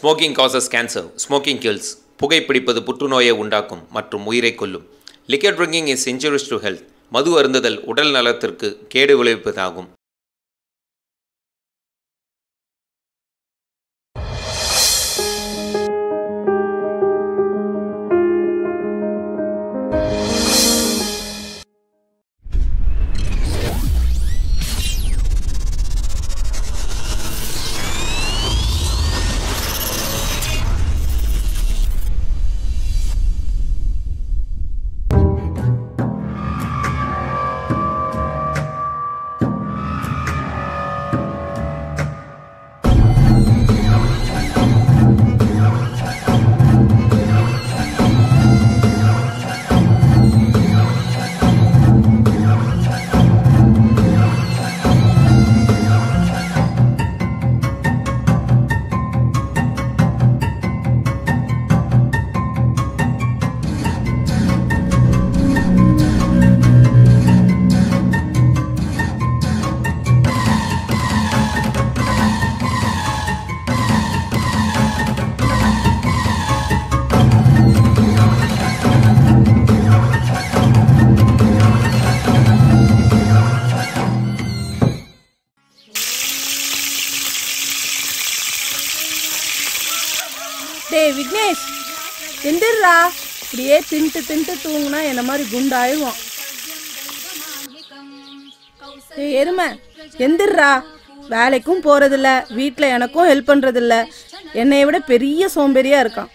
Smoking causes cancer, smoking kills. புகைப்பிடிப்பது புற்றுநோயை உண்டாக்கும் மற்றும் உயிரை கொல்லும். Liquor drinking is injurious to health. மது அருந்துதல் உடல் நலத்திற்கு கேடு விளைவிப்பதாகும். டேய் விக்னேஷ், எந்திரா. இப்படியே தின்ட்டு தூங்குனா என்ன மாதிரி குண்டாயிடுவோம். டேய் எருமை, எந்திரா. வேலைக்கும் போறதில்ல, வீட்டில் எனக்கும் ஹெல்ப் பண்றதில்ல. என்னைய விட பெரிய சோம்பேறியா இருக்கான்.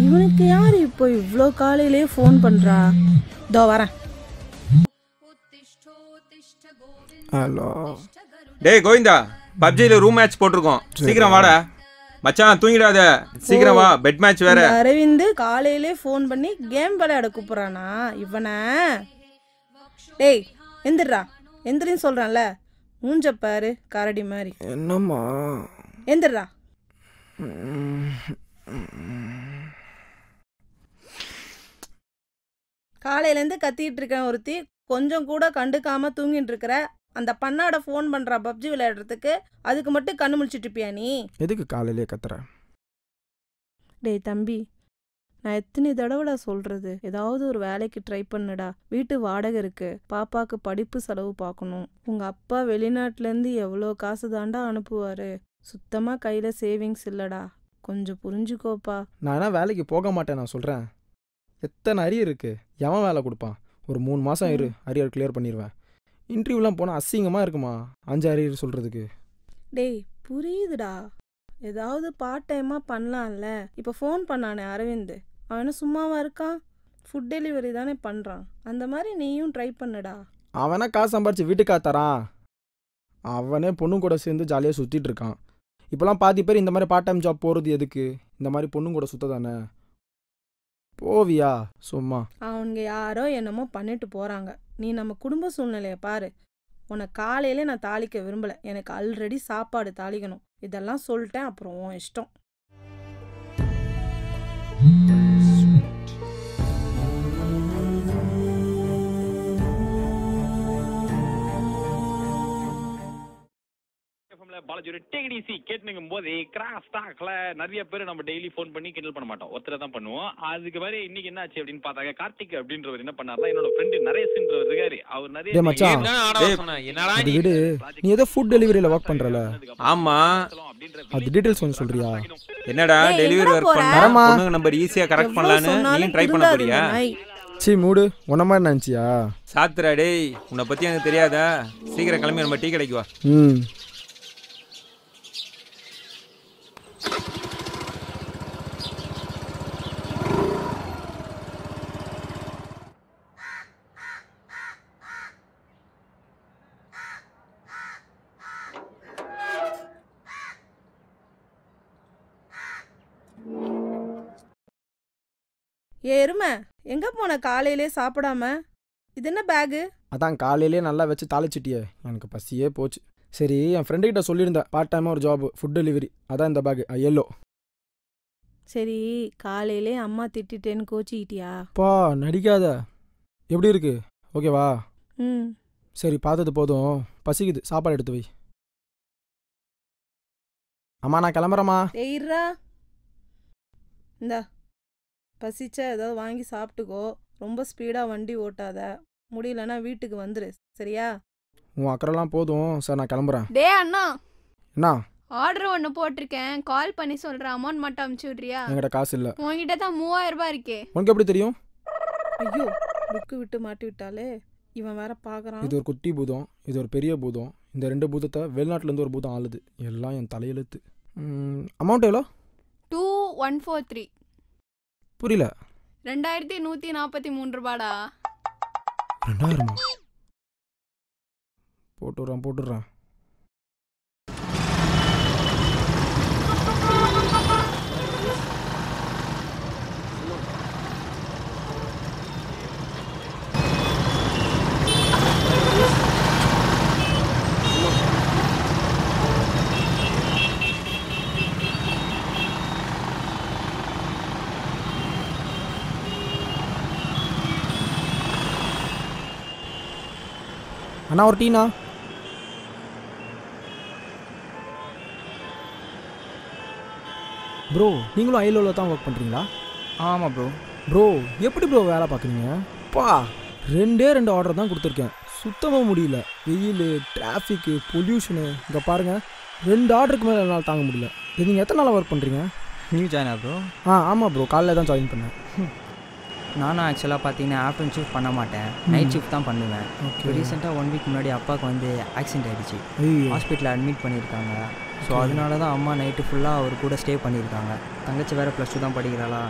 இவனுக்கு யார் இப்போ இவ்வளோ காலையிலே ஃபோன் பண்றா? இதோ வரேன். ஹலோ. டேய் கோவிந்தா, பப்ஜியில் ரூம் மேட்ச் போட்டிருக்கோம், சீக்கிரம் வாடா. மச்சான் தூங்கிடாத, சீக்கிரம் வா, பெட் மேட்ச் வேற. அரவிந்த் காலையிலே ஃபோன் பண்ணி கேம் விளையாட கூப்பிட்றானா இவனை? டேய் எந்திரா, எந்திரின்னு சொல்றான்ல, மூஞ்ச பாரு கரடி மாதிரி. என்னம்மா? எந்திரா. காலையிலேருந்து கத்திட்டு இருக்கேன் ஒருத்தி, கொஞ்சம் கூட கண்டுக்காம தூங்கிட்டு இருக்கிற. அந்த பண்ணாட ஃபோன் பண்றா பப்ஜி விளையாடுறதுக்கு, அதுக்கு மட்டும் கண்ணு முழிச்சிட்டு இருப்பியா நீ? எதுக்கு காலையிலே கத்துற? டேய் தம்பி, நான் எத்தனை தடவை சொல்றது, ஏதாவது ஒரு வேலைக்கு ட்ரை பண்ணுடா. வீட்டு வாடகை இருக்கு, பாப்பாக்கு படிப்பு செலவு பார்க்கணும். உங்க அப்பா வெளிநாட்டுலேருந்து எவ்வளோ காசு தாண்டா அனுப்புவாரு. சுத்தமா கையில சேவிங்ஸ் இல்லடா, கொஞ்சம் புரிஞ்சுக்கோப்பா. நான் என்ன வேலைக்கு போக மாட்டேன், நான் சொல்கிறேன். எத்தனை அரியர் இருக்கு, எவன் வேலை கொடுப்பான்? ஒரு 3 மாதம் இரு, அரியர் கிளியர் பண்ணிடுவேன். இன்டர்வியூலாம் போனால் அசிங்கமாக இருக்குமா 5 அரியர் சொல்கிறதுக்கு? டேய் புரியுதுடா, ஏதாவது பார்ட் டைமாக பண்ணலாம்ல. இப்போ ஃபோன் பண்ணானே அரவிந்த், அவனை சும்மாவா இருக்கான்? ஃபுட் டெலிவரி தானே பண்ணுறான். அந்த மாதிரி நீயும் ட்ரை பண்ணுடா. அவனா காசு சம்பாரிச்சு வீட்டுக்கா தரான்? அவனே பொண்ணு கூட சேர்ந்து ஜாலியாக சுற்றிட்டு இருக்கான். இப்போலாம் பாதி பேர் இந்த மாதிரி பார்ட் டைம் ஜாப் போகிறது எதுக்கு? இந்த மாதிரி பொண்ணு கூட சுத்த தானே. போவியா சும்மா? அவங்க யாரோ என்னமோ பண்ணிட்டு போகிறாங்க. நீ நம்ம குடும்ப சூழ்நிலையை பாரு. உனக்கு காலையிலே நான் தாளிக்க விரும்பலை, எனக்கு ஆல்ரெடி சாப்பாடு தாளிக்கணும். இதெல்லாம் சொல்லிட்டேன், அப்புறம் உன் இஷ்டம். பாலாஜியோட டேக்டிசி கேட்டுங்கும் போது கிராஸ் டாக்ல நிறைய பேர் நம்ம டெய்லி ஃபோன் பண்ணி கிண்டல் பண்ண மாட்டோம், ஒருத்தரை தான் பண்ணுவோம். அதுக்கு வேற இன்னைக்கு என்ன ஆச்சு அப்படின்னு பார்த்தாங்க, கார்த்திக் அப்படின்றவர் என்ன பண்ணாருன்னா, என்னோட ஃப்ரெண்டு நரேஷ்ன்றவர் இருக்காரு, அவர் நிறைய மச்சான் அது விடு. நீ ஏதோ ஃபுட் டெலிவரியில் ஒர்க் பண்ணுறல? ஆமா, அது டீட்டெயில்ஸ் கொஞ்சம் சொல்றியா? என்னடா டெலிவரி ஒர்க் பண்ணா பொண்ணுங்க நம்பர் ஈஸியா கரெக்ட் பண்ணலான்னு நீ ட்ரை பண்ண போறியா? சீ மூடு, உன்ன மாதிரி நினச்சியா? சாத்துறா டேய், உன்னை பத்தி எனக்கு தெரியாதா? சீக்கிரம் கிளம்பி நம்ம டீ கடைக்கு வா. எருமை, எங்க போன காலையிலே சாப்பிடாம? இது என்ன பேகு? அதான் காலையிலே நல்லா வச்சு தாளிச்சிட்டியே, எனக்கு பசியே போச்சு. சரி, என் ஃப்ரெண்டுக்கிட்ட சொல்லியிருந்தேன் பார்ட் டைமாக ஒரு ஜாப் ஃபுட் டெலிவரி, அதான் இந்த பேகு எல்லோ. சரி, காலையிலே அம்மா திட்டிட்டேன்னு கோச்சிக்கிட்டியா? பா நடிக்காத. எப்படி இருக்கு, ஓகேவா? சரி பார்த்தது போதும், பசிக்குது, சாப்பாடு எடுத்து வை. அம்மா நான் கிளம்புறேம்மா. டேய்ரா, இந்தா பசிச்சா ஏதாவது வாங்கி சாப்பிட்டுக்கோ. ரொம்ப ஸ்பீடாக வண்டி ஓட்டாத. முடியலன்னா வீட்டுக்கு வந்துரு, சரியா? உன் அக்கறைலாம் போதும் சார், நான் கிளம்புறேன். டே அண்ணா, என்ன? ஆர்டர் ஒன்று போட்டிருக்கேன், கால் பண்ணி சொல்கிறேன். அமௌண்ட் மட்டும் அமுச்சு விட்றியா? என்கிட்ட காசு இல்லை. உங்ககிட்ட தான் 3000 ரூபாய் இருக்கே. உனக்கு எப்படி தெரியும்? ஐயோ, புக்கு விட்டு மாட்டி விட்டாலே. இவன் வேற பார்க்குறான். இது ஒரு குட்டி பூதம், இது ஒரு பெரிய பூதம். இந்த 2 பூதத்தை வெளிநாட்டிலேருந்து ஒரு பூதம் ஆளுது. எல்லாம் என் தலையெழுத்து. அமௌண்ட் எவ்வளோ? 2143. புரியல. 2143 ரூபாடா. 2000மா? போட்டுடுறேன். அண்ணா ஒரு டீனா? ப்ரோ நீங்களும் ஐலோவில் தான் ஒர்க் பண்ணுறீங்களா? ஆமாம் ப்ரோ எப்படி ப்ரோ வேலை பார்க்குறீங்க? பா 2 ஆர்டர் தான் கொடுத்துருக்கேன். சுத்தமாக முடியல. வெயில், டிராஃபிக்கு, பொல்யூஷனு. இங்கே பாருங்கள், 2 ஆர்டருக்கு மேலே என்னால் தாங்க முடியல. இது நீங்கள் எத்தனை நாளாக ஒர்க் பண்ணுறீங்க? நியூ ஜாயினா ப்ரோ? ஆமாம் ப்ரோ, காலையில் தான் ஜாயின் பண்ணேன். நானும் ஆக்சுவலாக பார்த்தீங்கன்னா ஆஃப்டர்நூன் ஷிஃப்ட் பண்ண மாட்டேன், நைட் ஷிஃப்ட் தான் பண்ணுவேன். இப்போ ரீசெண்டாக 1 வீக் முன்னாடி அப்பாவுக்கு வந்து ஆக்சிடென்ட் ஆகிடுச்சு. ஹாஸ்பிட்டலில் அட்மிட் பண்ணியிருக்காங்க. ஸோ அதனால தான் அம்மா நைட்டு ஃபுல்லாக அவர் கூட ஸ்டே பண்ணியிருக்காங்க. தங்கச்சி வேறு +2 தான் படிக்கிறாளா,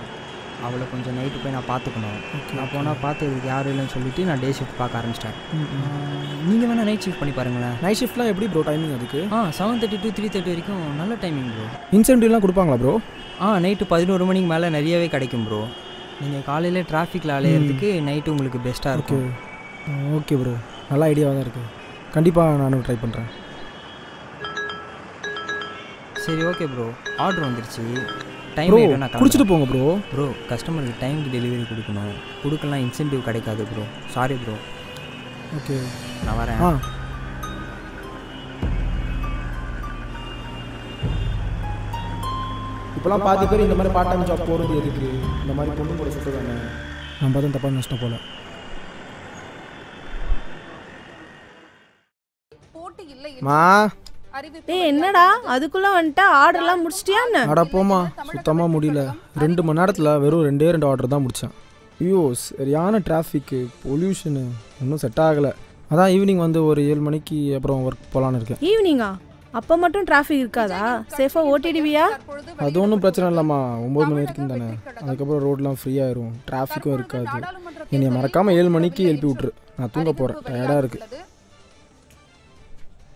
அவளை கொஞ்சம் நைட்டு போய் நான் பார்த்துக்கணும். நான் போனால் பார்த்துக்கிறதுக்கு யாரும் இல்லைன்னு சொல்லிவிட்டு நான் டே ஷிஃப்ட் பார்க்க ஆரம்பிச்சிட்டேன். நீங்கள் வேணால் நைட் ஷிஃப்ட் பண்ணி பாருங்களேன். நைட் ஷிஃப்ட்லாம் எப்படி ப்ரோ டைமிங் அதுக்கு? 7:30 to 3:30 வரைக்கும் நல்ல டைமிங் ப்ரோ. இன்சென்டிவ்லாம் கொடுப்பாங்களா ப்ரோ? நைட்டு 11 மணிக்கு மேலே நிறையவே கிடைக்கும் ப்ரோ. நீங்கள் காலையில் டிராஃபிக்கில் அலையிறதுக்கு நைட்டு உங்களுக்கு பெஸ்ட்டாக இருக்கும். ஓகே ப்ரோ, நல்ல ஐடியாவாக தான் இருக்குது. கண்டிப்பாக நானும் ட்ரை பண்ணுறேன். சரி ஓகே ப்ரோ, ஆர்டர் வந்துருச்சு. டைம் ப்ரோ நான் குடிச்சிட்டு போங்க ப்ரோ. ப்ரோ கஸ்டமருக்கு டைமுக்கு டெலிவரி கொடுக்கணும். கொடுக்கலாம் இன்சென்டிவ் கிடைக்காது ப்ரோ. Sorry bro. ஓகே நான் வரேன். இப்போலாம் பாதி பேர் இந்த மாதிரி பார்ட் டைம் ஜாப் போகிறது எதுக்கு? இந்த மாதிரி பொண்ணு கூட சுற்று தானே. நம்ம தான் தப்பாக நஷ்டம் போல. மா டேய் என்னடா அதுக்குள்ள வந்துட்டா? ஆர்டர்லாம் முடிச்சிட்டியான்னு? அட போமா, சுத்தமாக முடியல. 2 மணி நேரத்தில் வெறும் 2 ஆர்டர் தான் முடித்தேன். ஐயோ சரியான டிராஃபிக்கு, பொல்யூஷனு, இன்னும் செட் ஆகலை. அதான் ஈவினிங் வந்து ஒரு 7 மணிக்கு அப்புறம் ஒர்க் போகலான்னு இருக்கேன். ஈவினிங்கா? அப்போ மட்டும் டிராஃபிக் இருக்காதா? சேஃபாக ஓட்டிடுவியா? அது ஒன்றும் பிரச்சனை இல்லைம்மா, 9 மணி வரைக்கும் தானே. அதுக்கப்புறம் ரோடெலாம் ஃப்ரீயாயிரும், டிராஃபிக்கும் இருக்காது. என்னை மறக்காமல் 7 மணிக்கு எழுப்பி விட்ரு, நான் தூங்க போகிறேன், டயர்டாக இருக்குது.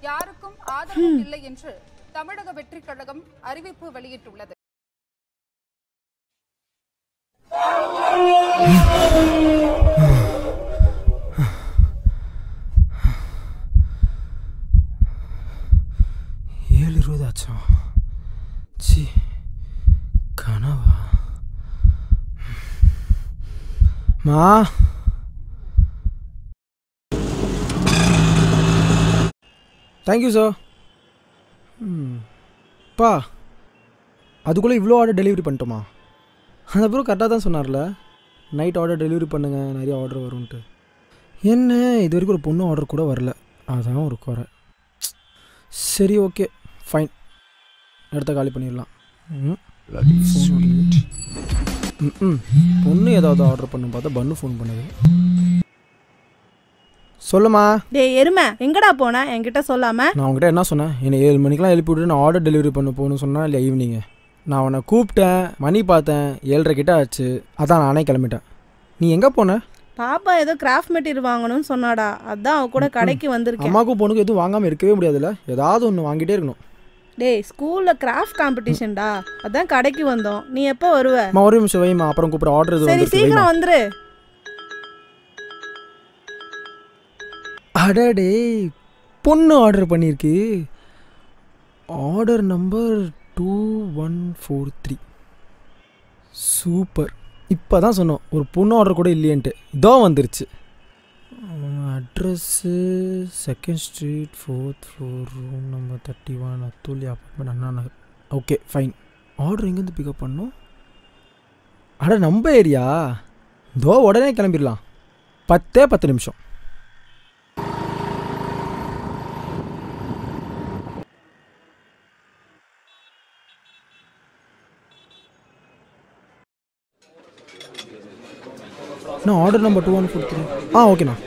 யாருக்கும் ஆதரவு இல்லை என்று தமிழக வெற்றிக் கழகம் அறிவிப்பு வெளியிட்டுள்ளது. சி கனவா? மா தேங்க்யூ சார். பா அதுக்குள்ளே இவ்வளோ ஆர்டர் டெலிவரி பண்ணிட்டோமா? அந்த அப்புறம் கரெக்டாக தான் சொன்னார்ல, நைட் ஆர்டர் டெலிவரி பண்ணுங்கள், நிறைய ஆர்டர் வரும்ன்ட்டு. என்ன இது வரைக்கும் ஒரு பொண்ணு ஆர்டர் கூட வரல, அதுதான் ஒரு குறை. சரி ஓகே ஃபைன், இடத்த காலி பண்ணிடலாம். பொண்ணு ஏதாவது ஆர்டர் பண்ணு பார்த்தா பன்னு ஃபோன் பண்ணுது. சொல்லுமா. டேய் எருமை, எங்கடா போன என்கிட்ட சொல்லாம? நான் உங்ககிட்ட என்ன சொன்னேன்? என்னை 7 மணிக்கெலாம் எழுப்பி விட்டு நான் ஆர்டர் டெலிவரி பண்ண போகணும்னு சொன்னேன் இல்லை ஈவினிங்கு? நான் உன்னை கூப்பிட்டேன், மணி பார்த்தேன், 7:30 கிட்ட ஆச்சு, அதான் நானே கிளம்பிட்டேன். நீ எங்கே போன? பாப்பா ஏதோ கிராஃப்ட் மெட்டீரியல் வாங்கணும்னு சொன்னாடா, அதான் அவ கூட கடைக்கு வந்திருக்கேன். அம்மாவுக்கும் பொண்ணுக்கு எதுவும் வாங்காமல் இருக்கவே முடியாதுல்ல, ஏதாவது ஒன்று வாங்கிட்டே இருக்கணும். டேய் ஸ்கூலில் கிராஃப்ட் காம்படிஷன்டா, அதான் கடைக்கு வந்தோம். நீ எப்போ வருவ? ஒரு நிமிஷம் வைமா, அப்புறம் கூப்பிட. ஆர்டர் சரி சீக்கிரம் வந்துரு. அடடே பொண்ணு ஆர்டர் பண்ணியிருக்கு. Order number 2143. சூப்பர். இப்போ தான் சொன்னோம் ஒரு பொண்ணு ஆர்டர் கூட இல்லையன்ட்டு, இதோ வந்துருச்சு. Address 2nd street 4th floor room number 31 Athuli apartment Anna Nagar. Okay fine. Order எங்கேருந்து பிக்கப் பண்ணோம்? அட நம்ம ஏரியா. தோ உடனே கிளம்பிடலாம். 10 நிமிஷம். நான் ஆர்டர் நம்பர் 2143. ஓகேண்ணா.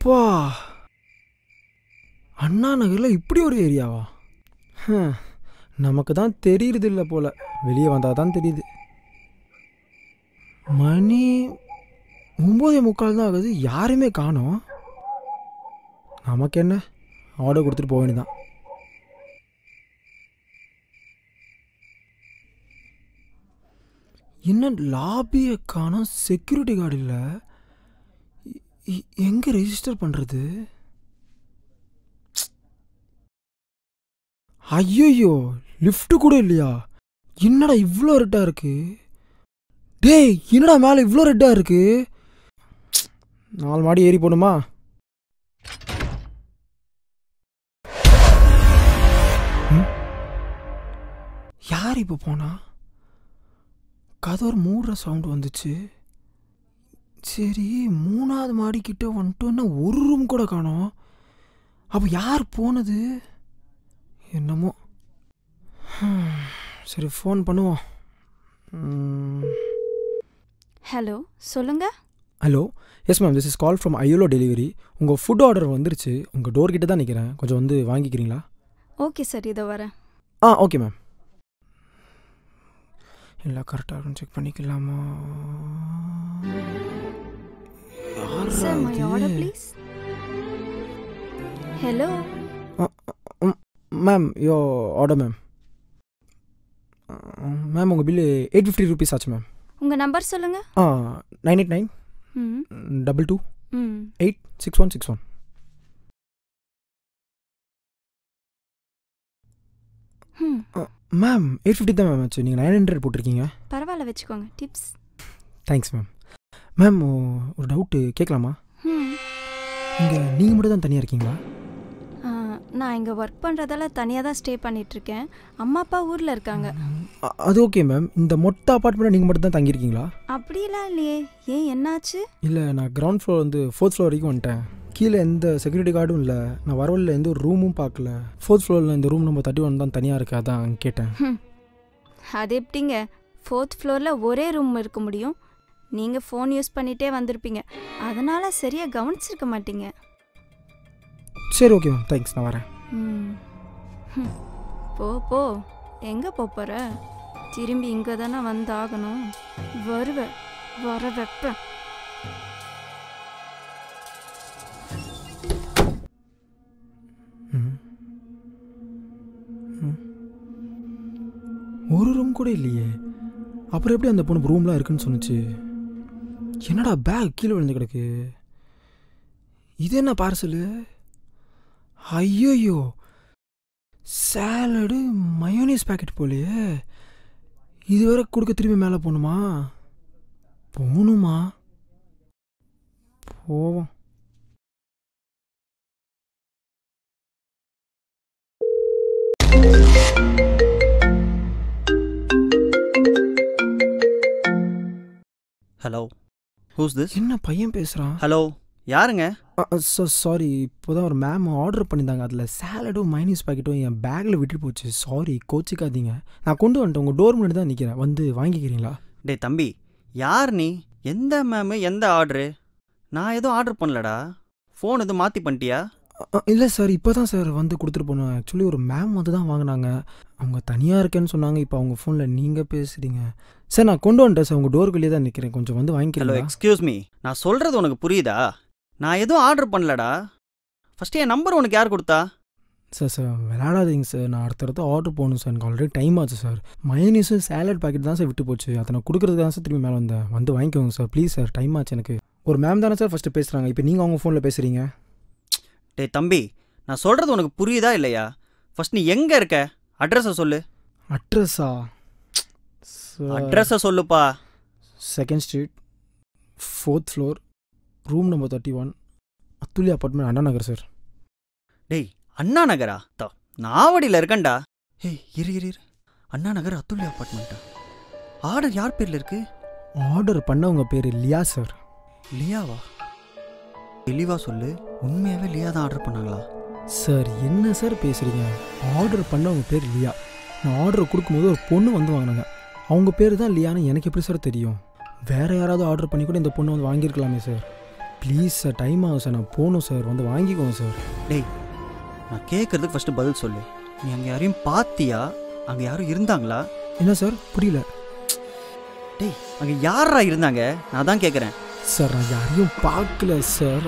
பா, அண்ணா நகரில் இப்படி ஒரு ஏரியாவா? நமக்கு தான் தெரியுது இல்லை போல், வெளியே வந்தால் தான் தெரியுது. மணி 9:45 தான் ஆகுது, யாருமே காணோம். நமக்கு என்ன, ஆர்டர் கொடுத்துட்டு போக வேண்டியதான். என்ன லாபியை காணோம், செக்யூரிட்டி கார்டு இல்லை, எங்கே ரெஜிஸ்டர் பண்ணுறது? ஐயோ, லிஃப்ட் கூட இல்லையா? என்னடா இவ்வளோ ரெட்டாக இருக்கு? டேய், என்னடா மேலே இவ்வளோ ரெட்டாக இருக்கு? 4 மாடி ஏறி போகணுமா? யார் இப்போ போனா? கதவு மூடுற சவுண்டு வந்துச்சு. சரி, 3வது மாடிக்கிட்ட வந்துட்டோன்னா ஒரு ரூம் கூட காணோம். அப்போ யார் போனது? என்னமோ. சரி, ஃபோன் பண்ணுவோம். ஹலோ, சொல்லுங்க. Hello, yes ma'am, this is call from Iyolo delivery. உங்கள் ஃபுட் ஆர்டர் வந்துருச்சு. உங்கள் டோர் கிட்ட தான் நிற்கிறேன், கொஞ்சம் வந்து வாங்கிக்கிறீங்களா? ஓகே சார், இதோ வரேன். Okay ma'am. எல்லாம் கரெக்டாக செக் பண்ணிக்கலாமா? Sir, my order please. Hello ma'am, your order ma'am. Ma'am, உங்கள் பில்லு 850 rupees ஆச்சு மேம். உங்கள் நம்பர் சொல்லுங்கள். 989 22 86161. மேம், 850 தான் மேம் ஆச்சு. நீங்கள் 900 போட்டிருக்கீங்க. பரவாயில்ல, வச்சுக்கோங்க. டிப்ஸ். Thanks ma'am. மேம், ஒரு டவுட்டு கேட்கலாமா? இங்கே நீங்கள் மட்டும் தான் தனியாக இருக்கீங்களா? நான் இங்கே ஒர்க் பண்ணுறதால தனியாக தான் ஸ்டே பண்ணிகிட்ருக்கேன். அம்மா அப்பா ஊரில் இருக்காங்க. அது ஓகே மேம். இந்த மொட்டை அப்பார்ட்மெண்ட்டில் நீங்கள் மட்டும் தான் தங்கியிருக்கீங்களா? அப்படிலாம் இல்லையே. ஏன், என்னாச்சு? இல்லை, நான் கிரவுண்ட் ஃப்ளோர் வந்து 4th ஃப்ளோர் வரைக்கும் வந்துட்டேன். கீழே எந்த செக்யூரிட்டி கார்டும் இல்லை. நான் வரவழில் எந்த ஒரு ரூமும் பார்க்கல. 4th ஃப்ளோரில் இந்த ரூம் நம்பர் 31 தான் தனியாக இருக்கு. அதான் கேட்டேன். அது எப்படிங்க 4th ஃப்ளோரில் ஒரே ரூம் இருக்க முடியும்? நீங்கள் ஃபோன் யூஸ் பண்ணிகிட்டே வந்திருப்பீங்க, அதனால் சரியாக கவனிச்சிருக்க மாட்டீங்க. சரி, ஓகே மேம், தேங்க்ஸ். நான் வரேன். போ எங்கே போகிற? திரும்பி இங்கே தானே வந்தாகணும். வருவேன், வர வைப்பேன். ஒரு ரூம் கூட இல்லையே. அப்புறம் எப்படி அந்த பொண்ணு ரூம்லாம் இருக்குன்னு சொன்னிச்சு? என்னடா பேக் கீழே விழுந்து கிடக்கு? இது என்ன பார்சலு? ஐயோயோ, சாலடு மயோனீஸ் பேக்கெட் போலையே. இது வரை கொடுக்க திரும்பி மேலே போகணுமா? போவோம். Hello, who's this? என்ன பையன் பேசுகிறான்? ஹலோ, யாருங்க? சாரி, இப்போ தான் ஒரு மேம் ஆர்டர் பண்ணியிருந்தாங்க. அதில் சாலடும் மைனீஸ் பாக்கெட்டும் என் பேக்கில் விட்டுட்டு போச்சு. சாரி, கோச்சிக்காதீங்க. நான் கொண்டு வந்துட்டேன். உங்கள் டோர் முன்னாடி தான் நிற்கிறேன், வந்து வாங்கிக்கிறீங்களா? டே தம்பி, யார் நீ? எந்த மேமு, எந்த ஆர்டரு? நான் எதுவும் ஆர்டர் பண்ணலடா. ஃபோன் எதுவும் மாற்றி பண்ணிட்டியா? இல்லை சார், இப்போ தான் சார் வந்து கொடுத்துட்டு போனோம். ஆக்சுவலி ஒரு மேம் வந்து தான் வாங்கினாங்க. அவங்க தனியாக இருக்கேன்னு சொன்னாங்க. இப்போ அவங்க ஃபோனில் நீங்கள் பேசுகிறீங்க. சார், நான் கொண்டு வந்துட்டேன் சார். உங்கள் டோருக்குள்ளேயே தான் நிற்கிறேன், கொஞ்சம் வந்து வாங்கிக்கிறேன். ஹலோ, எக்ஸ்கியூஸ் மீ, நான் சொல்கிறது உனக்கு புரியுதா? நான் எதுவும் ஆர்டர் பண்ணலடா. ஃபஸ்ட்டு என் நம்பர் உனக்கு யார் கொடுத்தா? சார் விளையாடாதீங்க சார். நான் அடுத்த ஆர்டர் போகணும் சார். எனக்கு ஆல்ரெடி டைம் ஆச்சு சார். மயோனீஸும் சாலட் பாக்கெட் தான் சார் விட்டு போச்சு. அதை நான் கொடுக்குறதுக்கு தான் சார் திரும்பி மேலே வந்தேன். வந்து வாங்கிக்கோங்க சார், ப்ளீஸ் சார். டைம் ஆச்சு எனக்கு. ஒரு மேம் தானே சார் ஃபஸ்ட்டு பேசுகிறாங்க, இப்போ நீங்கள் அவங்க ஃபோனில் பேசுகிறீங்க. டே தம்பி, நான் சொல்கிறது உனக்கு புரியுதா இல்லையா? ஃபஸ்ட் நீ எங்கே இருக்க? அட்ரஸை சொல்லு. அட்ரஸா? அட்ரஸை சொல்லுப்பா. 2nd Street 4th floor room number 31 Athulya apartment Anna Nagar sir. டேய் அண்ணா நகரா? நாவடியில் இருக்கேன்டா. ஏய் இரு அண்ணா நகர் அத்துல்யா அப்பார்ட்மெண்ட்டா? ஆர்டர் யார் பேரில் இருக்கு? ஆர்டர் பண்ணவங்க பேர் லியா சார். லியாவா? தெளிவா சொல்லு, உண்மையாகவே லியா தான் ஆர்டர் பண்ணாங்களா? சார் என்ன சார் பேசுகிறீங்க? ஆர்டர் பண்ணவங்க பேர் லியா. நான் ஆர்டர் கொடுக்கும்போது ஒரு பொண்ணு வந்து வாங்கினாங்க. அவங்க பேர் தான் லியான்னு எனக்கு எப்படி சார் தெரியும்? வேறு யாராவது ஆர்டர் பண்ணி கூட இந்த பொண்ணு வந்து வாங்கியிருக்கலாமே சார். ப்ளீஸ் சார், டைம் ஆகும் சார், நான் போகணும் சார், வந்து வாங்கிக்கோங்க சார். டேய் நான் கேட்குறதுக்கு ஃபஸ்ட்டு பதில் சொல்லு. நீ அங்கே யாரையும் பார்த்தியா? அங்கே யாரும் இருந்தாங்களா? என்ன சார் புரியல? டேய் அங்கே யாரா இருந்தாங்க நான் தான் கேட்குறேன். சார் நான் யாரையும் பார்க்கல சார்.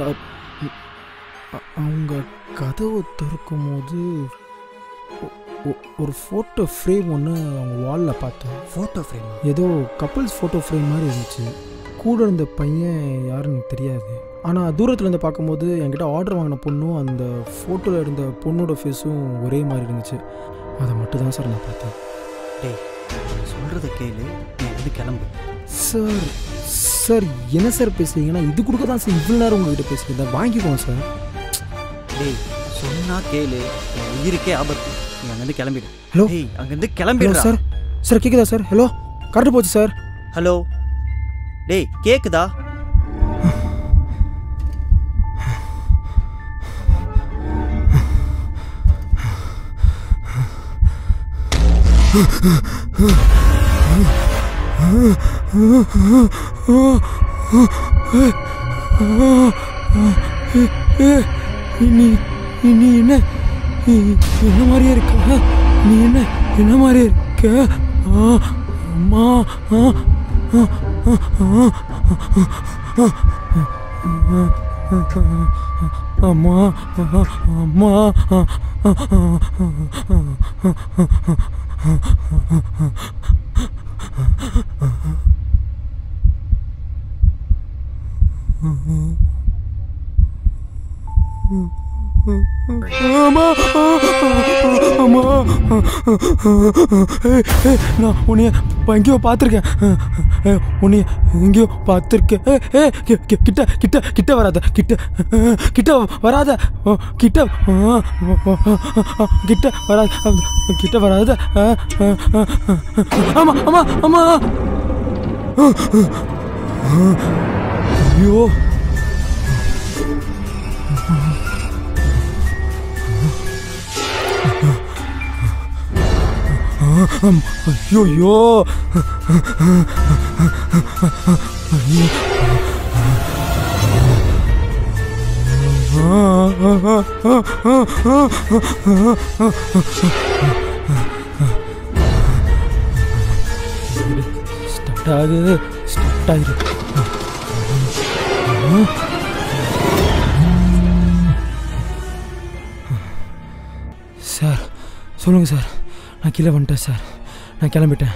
அவங்க கதவை திறக்கும் போது ஒரு ஃபோட்டோ ஃப்ரேம் ஒன்று அவங்க வாலில் பார்த்தோம். Photo frame? ஏதோ கப்புள்ஸ் ஃபோட்டோ ஃப்ரேம் மாதிரி இருந்துச்சு. கூட இருந்த பையன் யாருன்னு எனக்கு தெரியாது. ஆனால் தூரத்தில் இருந்து பார்க்கும்போது என்கிட்ட ஆர்டர் வாங்கின பொண்ணும் அந்த ஃபோட்டோவில் இருந்த பொண்ணோட ஃபேஸும் ஒரே மாதிரி இருந்துச்சு. அதை மட்டும் தான் சார் நான் பார்த்தேன். டேய் நான் சொல்கிறத கேளு, நீ வந்து கிளம்பு. சார் சார் என்ன சார் பேசுறீங்கன்னா இது கொடுக்க தான் சார் இவ்வளோ நேரம் உங்ககிட்ட பேசுகிறேன். வாங்கிக்கோங்க சார். டேய் சொன்னா கேளு, என் உயிருக்கே ஆபத்து. நீ அங்கேருந்து கிளம்பிடு. ஹலோ டேய் அங்கேருந்து கிளம்பிடு சார். சார் கேட்குதா சார்? ஹலோ கரெக்டாக போச்சு சார். ஹலோ டேய் கேக்குதா? நீ என்ன மாதிரியே இருக்க? நீ என்ன மாதிரியே இருக்க? அம்மா அம்மா அம்மா நான் உன்னைய எங்கேயோ பார்த்துருக்கேன். உன்னைய எங்கேயோ பார்த்துருக்கேன். கிட்ட கிட்ட கிட்ட வராத, கிட்ட கிட்ட வராத, கிட்ட கிட்ட வராத, கிட்ட வராத. ஆமா ஆமா ஆமா. ஐயோ ஐயோ ஸ்டார்ட் ஆகுது. சார் சொல்லுங்கள் சார். நான் கீழே வந்துட்டேன் சார். நான் கிளம்பிட்டேன்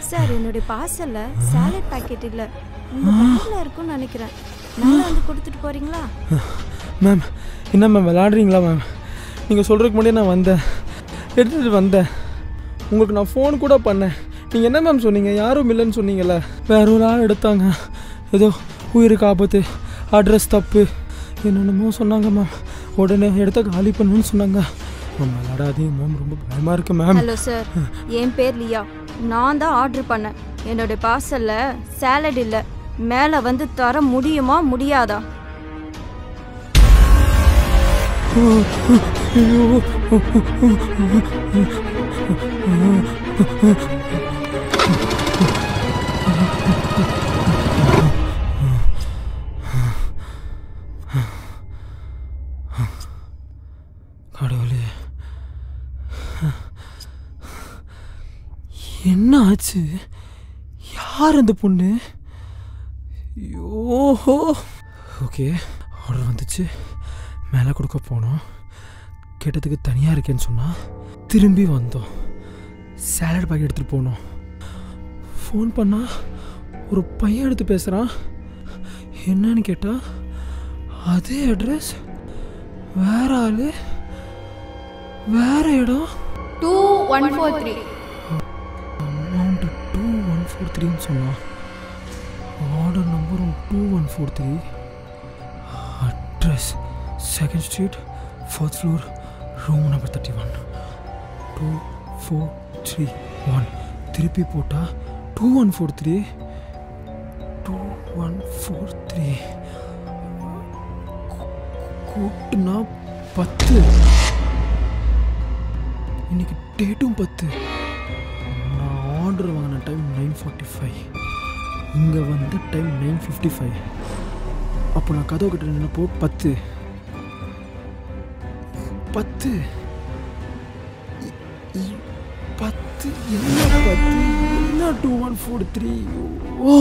சார். என்னுடைய பார்சலில் சாலட் பாக்கெட் இல்லை, உங்கள் பேக்கில் இருக்குன்னு நினைக்கிறேன். நல்லா வந்து கொடுத்துட்டு போகிறீங்களா? மேம் என்ன மேம் விளாடுறீங்களா மேம்? நீங்கள் சொல்கிறதுக்கு முன்னாடியே நான் எடுத்துகிட்டு வந்தேன். உங்களுக்கு நான் ஃபோன் கூட பண்ணேன். நீங்கள் என்ன மேம் சொன்னீங்க? யாரும் இல்லைன்னு சொன்னீங்கல்ல. வேற ஒரு ஆள் எடுத்தாங்க. ஏதோ உயிருக்கு ஆபத்து, அட்ரஸ் தப்பு, என்னென்னமோ சொன்னாங்க மேம். உடனே இடத்த காலி பண்ணுன்னு சொன்னாங்க. மேம் விளாடாதீங்க மேம், ரொம்ப பயமாக இருக்குது மேம். ஹலோ சார், என் பேர் லியா. நான் தான் ஆர்டர் பண்ணேன். என்னுடைய பார்சலில் சாலட் இல்லை. மேலே வந்து தர முடியுமா முடியாதா? கடவுளே என்ன ஆச்சு? யார் அந்த பொண்ணு? யோஹோ. ஓகே ஆர்டர் வந்துச்சு. மேலே கொடுக்க போனோம். கேட்டதுக்கு தனியாக இருக்கேன்னு சொன்னால் திரும்பி வந்தோம். சாலட் பேக் எடுத்துகிட்டு போனோம். ஃபோன் பண்ணால் ஒரு பையன் எடுத்து பேசுகிறான். என்னன்னு கேட்டால் அதே அட்ரஸ், வேற ஆள், வேற இடம். 2143 அமௌண்ட் 2143. 2143 சொன்னான். ஆர்டர் நம்பரும் 2143. Address 2nd Street 4th floor room number 31. 2431. திருப்பி போட்டா 2143 2143 கூட்டுனா 10. இன்னைக்கு டேட்டும் 10. நான் ஆர்டர் வாங்கின டைம் 9:45, இங்கே வந்த டைம் 9:55. அப்போ நான் கதவு கிட்ட நின்னப்போ 10 என்ன 10 என்ன 2143. ஓ